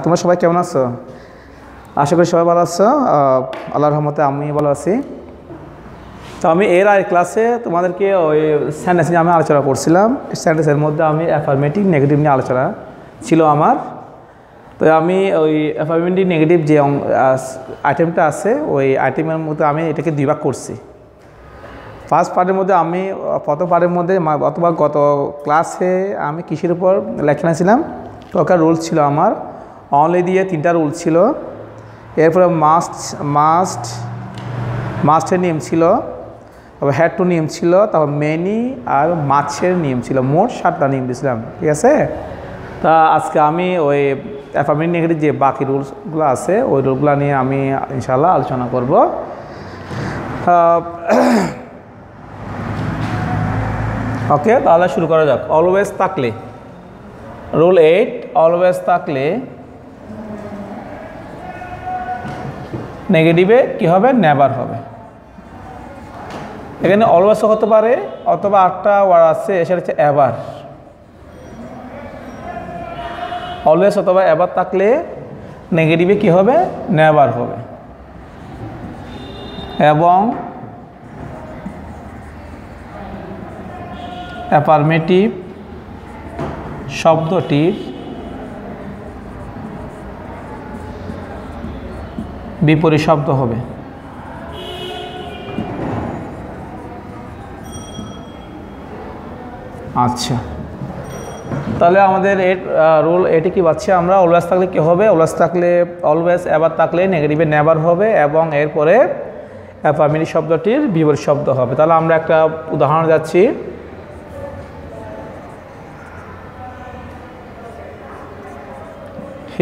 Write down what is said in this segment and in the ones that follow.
তোমরা সবাই কেমন আছো? আশা করি সবাই ভালো আছো। আল্লাহর রহমতে আমি ভালো আছি। তো আমি এর আগে ক্লাসে তোমাদেরকে ওই সেন্টেন্স নিয়ে আমি আলোচনা করছিলাম। সেন্টেন্সের মধ্যে আমি অ্যাফার্মেটিভ নেগেটিভ নিয়ে আলোচনা ছিল আমার। তো আমি ওই অ্যাফার্মেটিভ নেগেটিভ যে আইটেমটা আছে ওই আইটেমের মধ্যে আমি এটাকে দুই ভাগ করছি। ফার্স্ট পার্টের মধ্যে আমি প্রথম পার্টের মধ্যে অথবা গত ক্লাসে আমি কিসের উপর লেখা ছিলাম, কয়েকটা রুলস ছিল আমার, অনলি দিয়ে 3টা রুল ছিল। এরপরে মাস্টের নিয়ম ছিল, তারপর হ্যাড টু নিয়ম ছিল, তারপর মেনি আর মাছের নিয়ম ছিল। মোট 7টা নিয়ম দিয়েছিলাম, ঠিক আছে। তা আজকে আমি ওই অ্যাফার্মেটিভ নেগেটিভ যে বাকি রুলসগুলো আছে ওই রুলগুলো নিয়ে আমি ইনশাআল্লাহ আলোচনা করব। ওকে, তাহলে শুরু করা যাক। অলওয়েজ থাকলে, রুল 8, অলওয়েজ থাকলে নেগেটিভে কি হবে? নেভার হবে। এখানে অলওয়েজ হতে পারে অথবা 8টা ওয়ার্ড আছে, সেটা হচ্ছে এভার। অলওয়েজ অথবা এভার থাকলে নেগেটিভে কি হবে? নেভার হবে। এবং অ্যাফার্মেটিভ শব্দটির বিপরীত শব্দ হবে। আচ্ছা, তাহলে আমাদের রুল এটি কি পাচ্ছি আমরা? অলওয়েজ থাকলে কি হবে? অলওয়েজ এভার থাকলে নেগেটিভে নেভার হবে এবং এরপরে অ্যাফার্মেটিভ শব্দটির বিপরীত শব্দ হবে। তাহলে আমরা একটা উদাহরণ যাচ্ছি।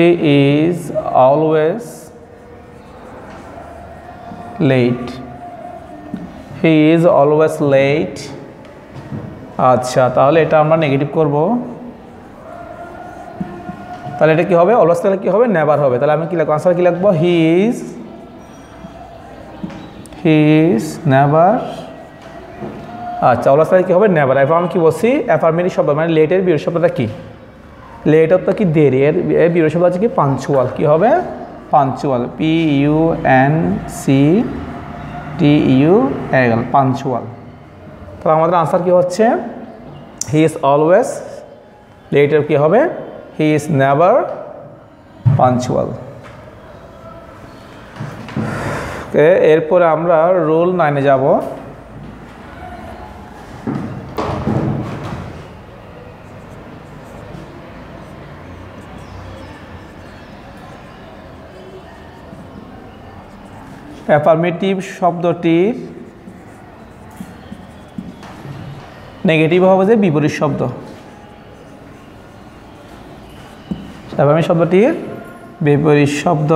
He is always late. He is always late. আচ্ছা, তাহলে এটা আমরা নেগেটিভ করব। তাহলে এটা কি হবে? অলওয়েজ তাহলে কি হবে? নেভার হবে। তাহলে আমি কি লিখব? আনসার কি লিখব? He is never। আচ্ছা, অলওয়েজ তাহলে কি হবে? নেভার। এরপর আমি কি বলছি? অ্যাফার্মেটিভ শব্দ মানে লেটের বিপরীত শব্দটা কি? লেট অর্থ কি? দেরি। এর বিপরীত শব্দ আছে কি? পাঞ্চুয়াল। কি হবে? পাঞ্চুয়াল। PUNCTUAL, punctual. তাহলে আমাদের আনসার কি হচ্ছে? হি ইজ অলওয়েজ লেটের কি হবে? He is never punctual. Okay, এরপরে আমরা রুল 9-এ যাব। অ্যাফার্মেটিভ শব্দটির নেগেটিভ হবে যে বিপরীত শব্দ। অ্যাফার্মেটিভ শব্দটির বিপরীত শব্দ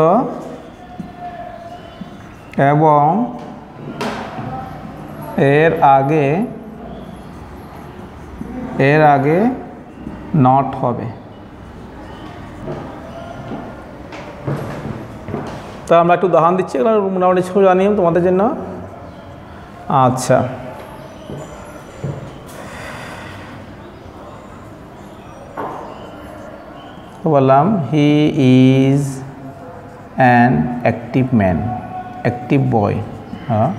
এবং এর আগে নট হবে। তো আমরা একটু উদাহরণ দিচ্ছি, এগুলো মোটামুটি সোজা নিয়ম তোমাদের জন্য। আচ্ছা, বললাম he is an active man, active boy. হ্যাঁ,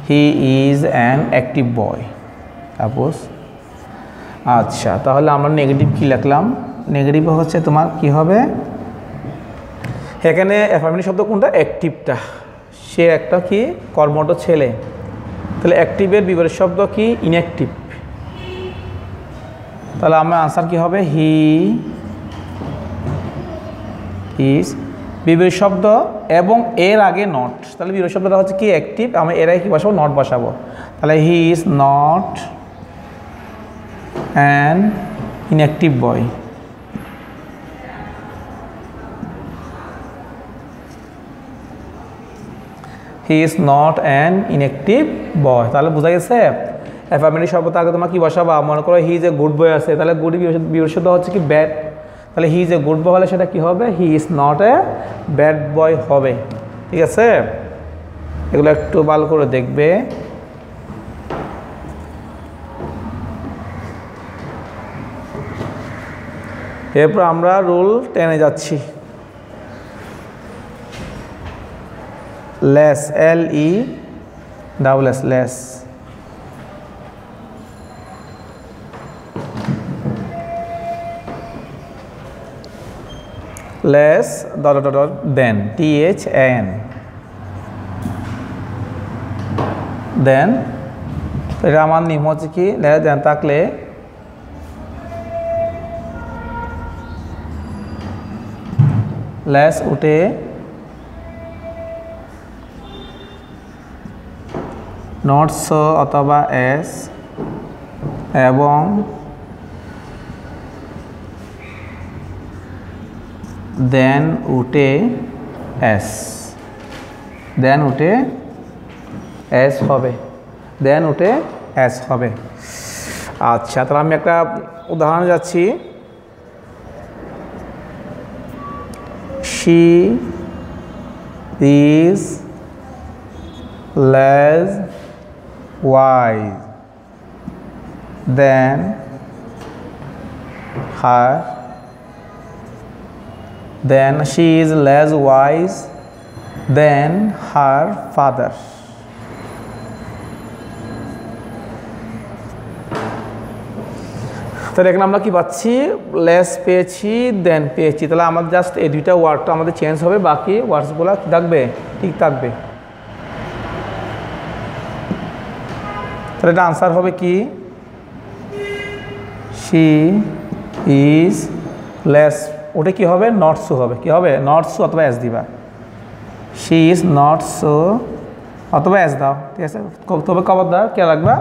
he is an active boy suppose. আচ্ছা, তাহলে আমরা নেগেটিভ কি লিখলাম? নেগেটিভ হচ্ছে তোমার কি হবে? এখানে অ্যাফার্মেটিভ শব্দ কোনটা? অ্যাক্টিভটা। সে একটা কি? কর্মঠ ছেলে। তাহলে অ্যাক্টিভের বিপরীত শব্দ কি? ইনঅ্যাক্টিভ। তাহলে আমার আনসার কি হবে? হি ইজ বিপরীত শব্দ এবং এর আগে নট। তাহলে বিপরীত শব্দটা হচ্ছে কি? অ্যাক্টিভ। আমি এর আগে কি বসাবো? নট বসাবো। তাহলে he is not an inactive boy. He is not an inactive boy. তাহলে বোঝা গেছে? অ্যাফার্মেটিভ শব্দ আগে তোমার কি বসাবা? মনে করো he is a good boy আছে, তাহলে গুড বিপরীত শব্দ হচ্ছে কি? ব্যাড। তাহলে he is a good boy হলে সেটা কি হবে? He is not a bad boy হবে। ঠিক আছে, এগুলো একটু ভালো করে দেখবে। এরপর আমরা রুল 10-এ যাচ্ছি। Less, LE double S, less. Less dot dot dot then, THAN, then. এটা আমার নিয়ম হচ্ছে কি, লেস দেন থাকলে লেস উঠে নট সো অথবা এস এবং দেন উঠে এস, দেন উঠে এস হবে, দেন উঠে এস হবে। আচ্ছা, তাহলে আমি একটা উদাহরণ যাচ্ছি। She is less wise than her, then she is less wise than her father. তাহলে এখানে আমরা কি পাচ্ছি, লেস পেয়েছি, দেন পেয়েছি। তাহলে আমাদের জাস্ট এই দুইটা ওয়ার্ডটা আমাদের চেঞ্জ হবে, বাকি ওয়ার্ডসগুলো কী থাকবে, ঠিক থাকবে। তাহলে এটা আনসার হবে কি, শি ইজ লেস, ওটা কি হবে, নট সো হবে, কি হবে, নট সো অথবা এস দিবা। শি ইজ নট সো অথবা এস দাও, ঠিক আছে। তবে কবার দাও কে লাগবা,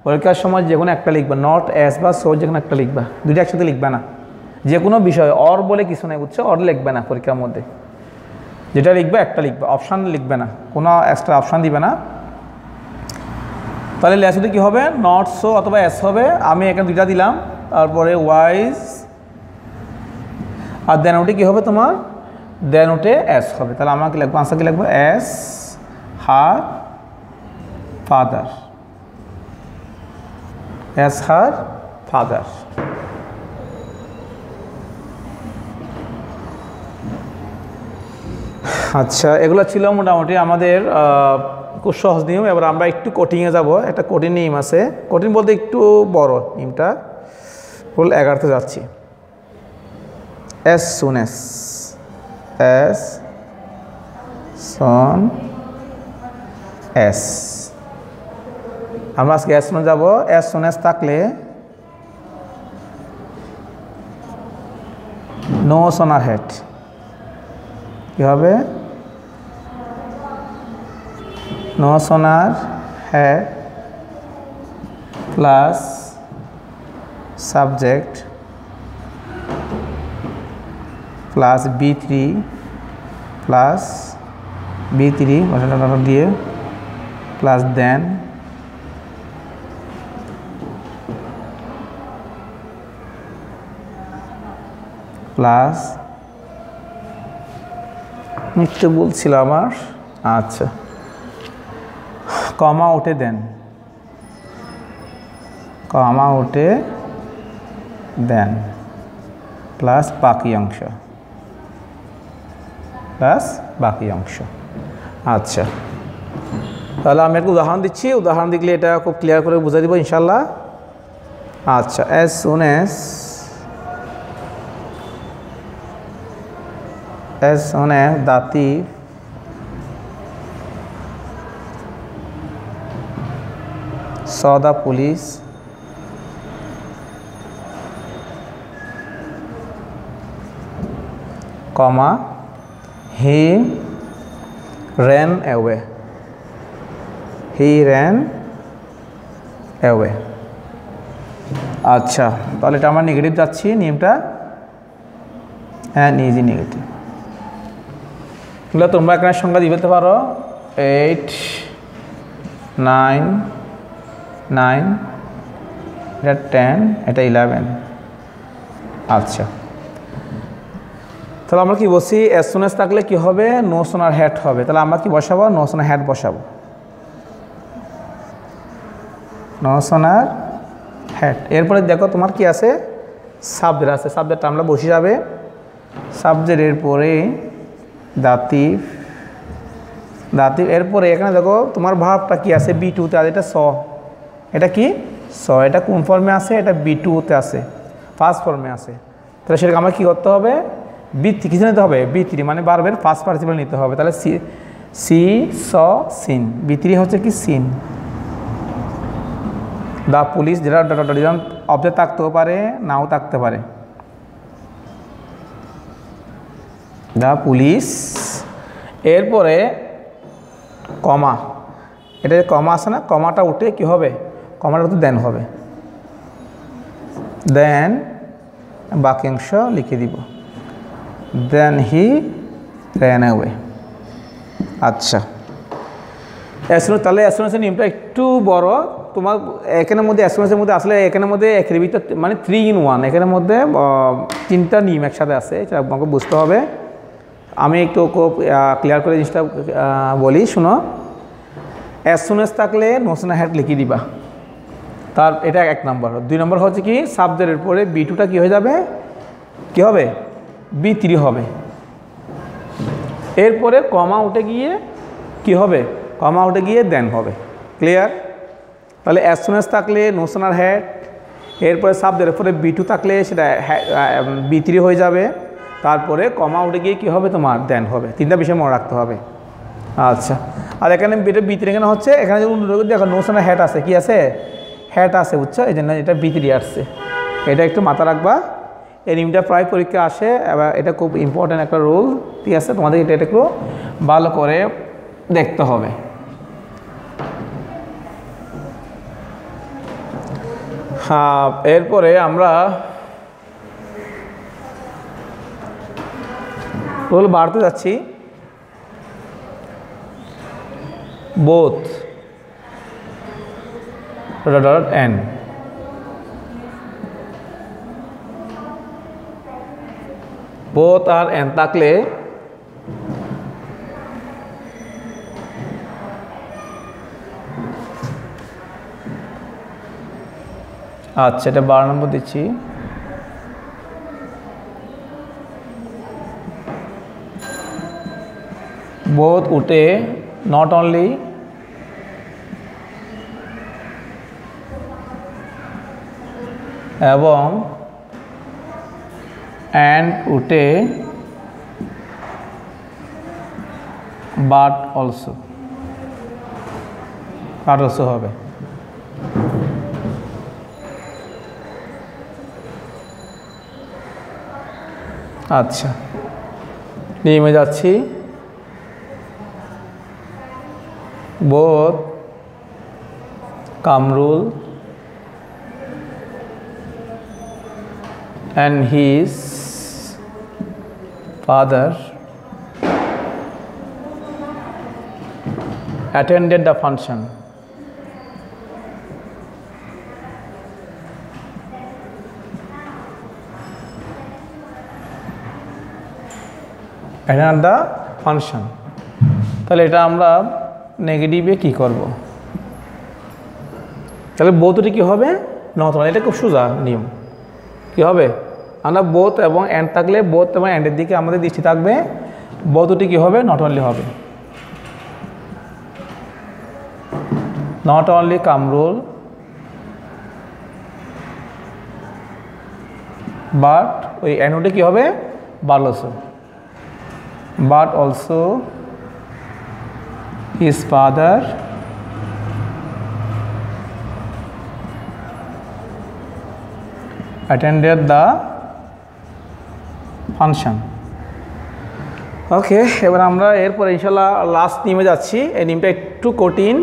পরীক্ষার সময় যে কোনো একটা লিখবা, নট এস বা সো যে কোনো একটা লিখবা, দুইটা একসাথে লিখবা না। যে কোনো বিষয় অর বলে কিছু নেই, বুঝছো, অর লিখবে না পরীক্ষার মধ্যে, যেটা লিখবে একটা লিখবে, অপশান লিখবে না, কোনো এক্সট্রা অপশান দিবে না। তাহলে লেস হতে কী হবে, নট সো অথবা এস হবে। আমি এখানে দুইটা দিলাম, তারপরে ওয়াইজ, আর দেন ওটি কী হবে তোমার, দেন ওটে এস হবে। তাহলে আমার কি লিখবো, আনসার কি লিখবো, S her father, as her father. আচ্ছা, এগুলো ছিল মোটামুটি আমাদের খুব সহজ নিয়ম। এবার আমরা একটু কোটিংয়ে যাব। একটা কঠিন নিয়ম আছে, কঠিন বলতে একটু বড় নিয়মটা, ফুল 11তে যাচ্ছি। as soon as soon as, আমরা আজকে as soon as যাব। as soon as থাকলে no sooner had, কি হবে, no sooner had plus subject plus B3 plus B3 দিয়ে প্লাস দেন প্লাস, একটু বলছিল আমার, আচ্ছা, কমা উঠে দেন, কমা উঠে দেন প্লাস বাকি অংশ, প্লাস বাকি অংশ। আচ্ছা, তাহলে আমি একটা উদাহরণ দিচ্ছি, উদাহরণ দেখলে এটা খুব ক্লিয়ার করে বুঝাই দিব ইনশাল্লাহ। আচ্ছা, as soon as Dati saw the police, comma he ran away, he ran away। আচ্ছা, তাহলে এটা আমরা নেগেটিভ যাচ্ছি নিয়মটা, হ্যাঁ নিজে নেগেটিভ। এগুলো তোমরা এখানে সংখ্যা দিয়ে ফেলতে পারো, 8 9 9, এটা 10, এটা 11। আচ্ছা, তাহলে আমরা কি বলছি, as soon as থাকলে কি হবে, no sooner had হবে। তাহলে আমরা কি বসাবো, no sooner had বসাবো, no sooner had। এরপরে দেখো তোমার কি আছে, সাবজেক্ট আছে, সাবজেক্টটা আমরা বসে যাবে, সাবজেক্টের পরে দাতিভ দাতিভ। এরপরে এখানে দেখো তোমার ভার্বটা কি আছে, বি টুতে আছে, এটা স, এটা কি স, এটা কোন ফর্মে আছে, এটা বি টুতে আছে, ফার্স্ট ফর্মে আছে। তাহলে সেটাকে আমার কী করতে হবে, বি3 কিছু নিতে হবে, বি3 মানে বারবার ফার্স্ট পার্টিসিপল নিতে হবে। তাহলে সি সি স সিন, বি3 হচ্ছে কি সিন। দ্য পুলিশ, যেটা অবজেক্ট থাকতেও পারে নাও থাকতে পারে। দ্য পুলিশ, এরপরে কমা, এটা যে কমা আছে না, কমাটা উঠে কি হবে, কমাটা উঠে দেন হবে, দেন বাক্যাংশ লিখে দিব, দেন হি র্যান অ্যাওয়ে। আচ্ছা, তাহলে অ্যাসুরেন্সের নিয়মটা একটু বড়। তোমার এখানের মধ্যে অ্যাসুরেন্সের মধ্যে আসলে এখানের মধ্যে একের ভিতর মানে 3 in 1, এখানের মধ্যে 3টা নিয়ম একসাথে আছে, এটা আমাকে বুঝতে হবে। আমি একটু খুব ক্লিয়ার করে জিনিসটা বলি, শুনো। অ্যাসুরেন্স থাকলে নোশন হ্যাড লিখে দিবা, তার এটা 1 নম্বর। 2 নম্বর হচ্ছে কি সাবজেক্টের পরে বি2টা কী হয়ে যাবে, কী হবে, বি3 হবে। এরপরে কমা উঠে গিয়ে কি হবে, কমা উঠে গিয়ে দেন হবে। ক্লিয়ার? তাহলে অ্যাসুরেন্স থাকলে নোশন হ্যাড, এরপরে সাবজেক্টের পরে বি2 থাকলে সেটা বি3 হয়ে যাবে, তারপরে কমা উঠে গিয়ে কী হবে, তোমার দেন হবে। 3টা বিষয় মনে রাখতে হবে। আচ্ছা, আর এখানে বি3 এখানে হচ্ছে, এখানে দেখো নোশন হ্যাড আছে, কি আছে, হ্যাড আছে, বুঝছো, এই জন্য এটা বি3 আসছে। এটা একটু মাথা রাখবা, এই নিয়মটা প্রায় পরীক্ষা আসে, এবার এটা খুব ইম্পর্ট্যান্ট একটা রুল, ঠিক আছে, তোমাদের এটা একটু ভালো করে দেখতে হবে। হ্যাঁ, এরপরে আমরা রুল বাড়তে যাচ্ছি। বোথ এন্ড, বোথ আর এন্ড থাকলে আচ্ছা, এটা 12 নম্বর দিচ্ছি। বোথ উঠে নট অনলি এবং অ্যান্ড উঠে বাট অলসো, বাট অলসো হবে। আচ্ছা, নিয়মে যাচ্ছি। Both Kamrul and his father attended the function. Attended the function, তাহলে এটা আমরা নেগেটিভে কি করব, তাহলে বোথটি কি হবে, নট অনলি। এটা খুব সোজা নিয়ম, কি হবে, আমরা বোথ এবং অ্যান্ড থাকলে বোথ এবং অ্যান্ডের দিকে আমাদের দৃষ্টি থাকবে, বোথটি কি হবে, নট অনলি হবে। নট অনলি কামরুল বাট, ওই অ্যান্ডটি কি হবে, but also, but also his father attended the function. ওকে, এবার আমরা এরপরে ইনশাল্লাহ লাস্ট নিয়মে যাচ্ছি। এই নিয়মটা একটু কঠিন,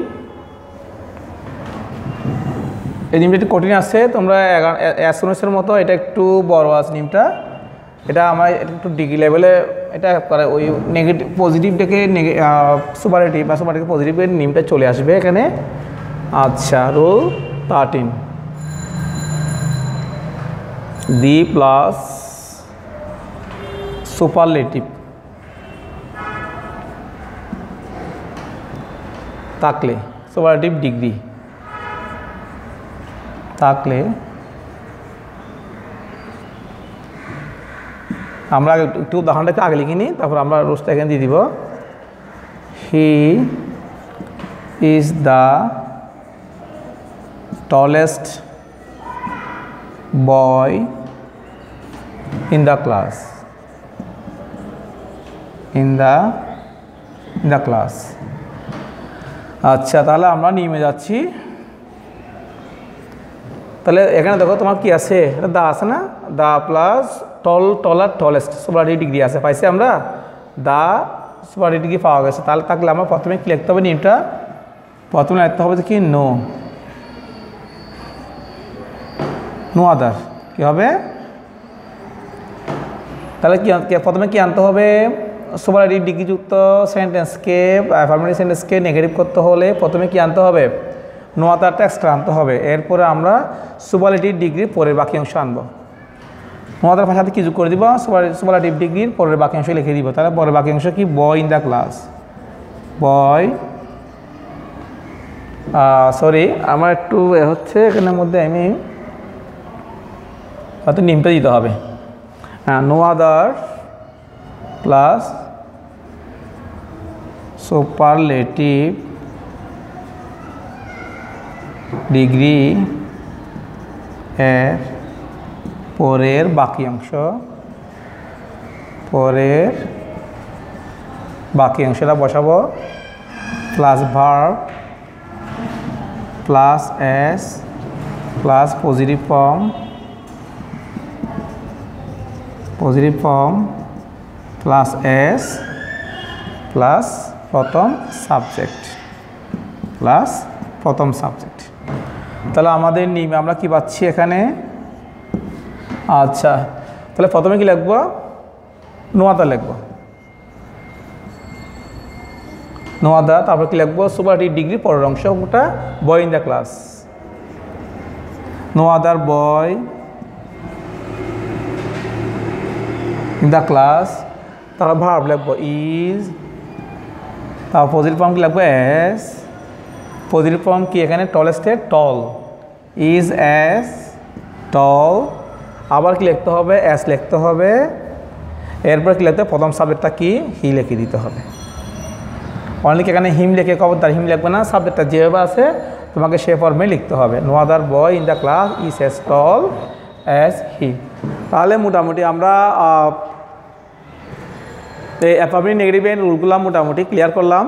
এই নিয়মটা একটু কঠিন আছে, তোমরা অ্যাসুরেন্সের মতো এটা একটু বড় আছে নিয়মটা। এটা আমার একটু ডিগ্রি লেভেলে এটা করে, ওই নেগেটিভ পজিটিভ থেকে সুপারলেটিভ বা সুপারলেটিভ পজিটিভের নিয়মটা চলে আসবে এখানে। আচ্ছা, রুল 13, দি প্লাস সুপারলেটিভ থাকলে, সুপারলেটিভ ডিগ্রি থাকলে, আমরা একটু উদাহরণটা একটু আগে লিখে নিই, তারপর আমরা রোজটা এখানে দিয়ে দিব। He is the tallest boy in the class. In the class. আচ্ছা, তাহলে আমরা নিয়মে যাচ্ছি। তাহলে এখানে দেখো তোমার কি আছে, এটা দা আছে না, the plus taller tallest superlative degree আছে, পাইছি আমরা দা সুপারলেটিভ ডিগ্রি পাওয়া গেছে। তাহলে থাকলে আমরা প্রথমে কি লিখতে হবে, নিয়মটা প্রথমে লিখতে হবে কি নো আদার। কী হবে তাহলে প্রথমে কি আনতে হবে, সুপারলেটিভ ডিগ্রিযুক্ত সেন্টেন্সকে অ্যাফার্মেটিভ সেন্টেন্সকে নেগেটিভ করতে হলে প্রথমে কি আনতে হবে, নো আদারটা এক্সট্রা আনতে হবে। এরপরে আমরা সুপারলেটিভ ডিগ্রির পরের বাকি অংশ আনবো। নো আদার ভাষাতে কি যোগ করে দিব, সুপারলেটিভ ডিগ্রির পরের বাকি অংশ লিখে দিব। তাহলে পরের বাকি অংশ কি, বয় in the class. Boy sorry আমার একটু হচ্ছে এখানের মধ্যে আমি হয়তো নিমটা দিতে হবে। হ্যাঁ, no other plus superlative degree এর পরের বাকি অংশ, অংশটা বসাবো plus verb plus as plus positive form plus as plus প্রথম সাবজেক্ট। তাহলে আমাদের নিয়মে আমরা কি পাচ্ছি এখানে। আচ্ছা, তাহলে প্রথমে কি লিখবো, নো আদার লিখবো, নো আদার। তারপর কি লিখবো, সুপারলেটিভ ডিগ্রি পরের অংশ, ওটা boy in the class. No other boy in the class. তারপর ভার্ব লিখবো ইজ, তারপর পজিটিভ ফর্ম কি লিখবো এস। পজিটিভ ফর্ম কি এখানে টলেস্টের টল, ইজ এস টল। আবার কি লিখতে হবে, এস লিখতে হবে। এরপর কি লিখতে হবে, প্রথম সাবজেক্টটা কি, হি লিখে দিতে হবে। অনেক এখানে হিম লিখে খবরদার হিম লিখবে না, সাবজেক্টটা যেভাবে আছে তোমাকে সে ফর্মে লিখতে হবে। No other boy in the class is as tall as he. তাহলে মোটামুটি আমরা এই অ্যাফার্মেটিভ নেগেটিভ রুলগুলো মোটামুটি ক্লিয়ার করলাম।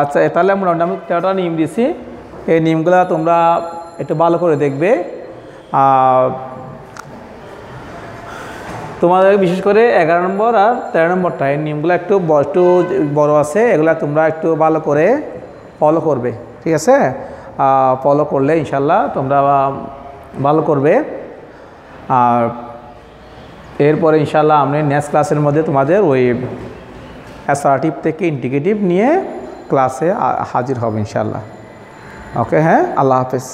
আচ্ছা, তাহলে মোটামুটি আমি 13টা নিয়ম দিয়েছি, এই নিয়মগুলো তোমরা একটু ভালো করে দেখবে। তোমাদের বিশেষ করে 11 নম্বর আর 13 নম্বরটা এই নিয়মগুলো একটু বড় আছে, এগুলো তোমরা একটু ভালো করে ফলো করবে, ঠিক আছে। ফলো করলে ইনশাল্লাহ তোমরা ভালো করবে। আর এরপরে ইনশাল্লাহ আমি নেক্সট ক্লাসের মধ্যে তোমাদের ওই অ্যাসার্টিভ থেকে ইন্টিগ্রেটিভ নিয়ে ক্লাসে হাজির হবে ইনশাল্লাহ। ওকে, হ্যাঁ, আল্লাহ হাফেজ।